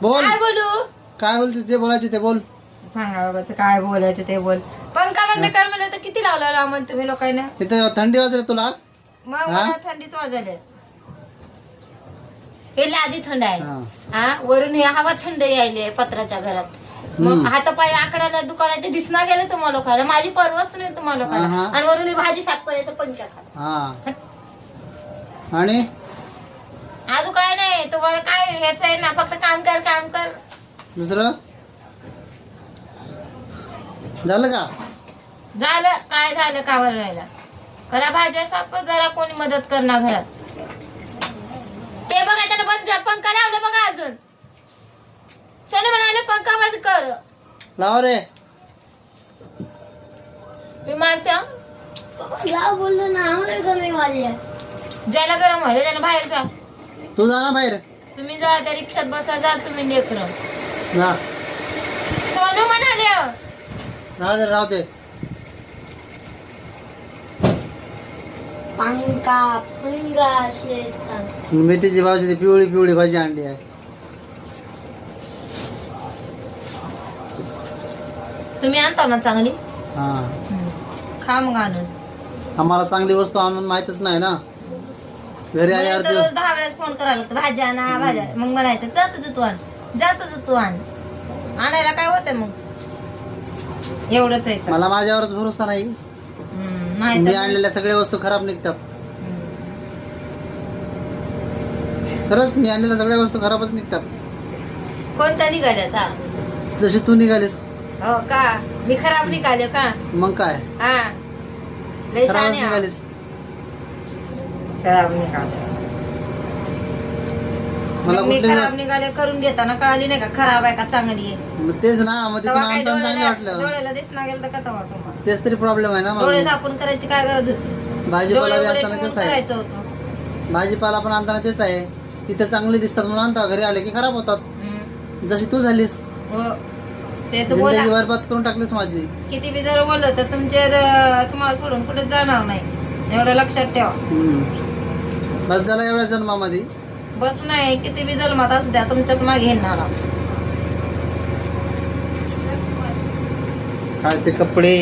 बोल काय बोलू? काय बोलते जे बोलायचे ते बोल. सांगा बाबा ते काय बोलायचं ते बोल. पंखा बंद कर म्हणलं तर किती लावला मग तुम्ही लोकांना? इथे थंडी वाजली तुला. मग मला थंडीच वाजले. हे आधी थंड आहे हा वरून हे हवा थंड यायली पत्राच्या घरात. मग हातापाय आकडाला दुकानात ते दिसणार गेलं तुम्हाला लोकांना. माझी परवाच नाही तुम्हाला लोकांना. आणि वरून ही भाजी साफ करायचं पंचा खात. आणि अजून काय नाही तुम्हाला काय हेच आहे ना फक्त काम कर काम कर. दुसरं झालं का? झालं काय झालं कावर राहिला. करा भाज्या साफ जरा कोणी मदत करणार घरात. ते बघा त्याला बंद पंखा लावला बघा अजून. चल म्हणाले पंखा बंद कर. लावा रे. मी मानते लाव बोललो ना आम्हाला गरमी वाजली. ज्याला गरम व्हायला त्याला बाहेर जा. तू जा ना बाहेर. तुम्ही जा त्या रिक्षात बसा जा तुम्ही लेकरं. जा. सोनू म्हणाले राहू दे. पंखा शेतात मेथीची भाजी ती पिवळी भाजी आणली आहे. तुम्ही आणता ना चांगली. हा खा मग आणून. आम्हाला चांगली वस्तू आणून माहितच नाही ना. घरी आल्यावर रोज 10 वेळेस फोन करायला लागतो भाज्या आणा भाज्या. मग म्हणायचं जातच तू आण जातच तू आण. आणायला काय होतं मग एवढंच आहे. मला माझ्यावरच भरोसा नाही. नाही मी तर आणलेल्या सगळ्या वस्तू खराब निघतात. खरंच मी आणलेल्या सगळ्या वस्तू खराबच निघतात. कोणता निघाल्यात हा? जशी तू निघालीस. हो का मी खराब निघाले का? मग काय हा लय खराबच शहाणी आहे. निघालीस. खराब निघाले मला मी कुठले खराब निघाले करून घेताना कळाली नाही का खराब आहे का चांगली आहे. मग तेच ना मग तिथून तेव्हा काय आणताना चांगलं वाटलं. डोळ्याला दिसणार गेलं तर का तेव्हा तुम्हाला तेच तरी प्रॉब्लेम आहे ना. डोळे मग झाकून करायची काय गरज होती? भाजीपाला बी डोळे आणताना उघडे तेच आहे. करायचं होतं. भाजीपाला पण आणताना तेच आहे. तिथे चांगले दिसतात म्हणून आणता. घरी आले की खराब होतात. जशी तू झालीस. हो तेच जिंदगी बोला. बरबाद करून टाकलीस माझी. किती बी जर बोललं तर तुम्हाला सोडून कुठे जाणार नाही एवढं लक्षात ठेवा. बस झाला एवढ्या जन्मामध्ये. बस नाही किती बी जन्मात असू द्या तुमच्यात मागे येणार. काय ते कपडे.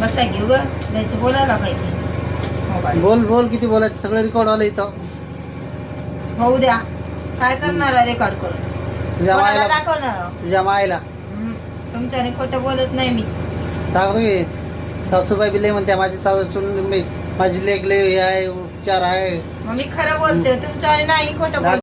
बसा घेऊ ग जायचं बोलायला पाहिजे. मोबाईल बोल किती बोलायचं सगळं रेकॉर्ड आलं इथं. होऊ द्या काय करणार आहे रेकॉर्ड करून तुझ्या कोणाला मायला दाखवणार? तुझ्या मायला तुमच्याने खोटं बोलत नाही मी. सांग रे. सासूबाई बी लय म्हणते माझी सासू माझी लेक लय आहे उपचार आहे. मग मी खरं बोलते तुमच्याने नाही खोटं बोलते.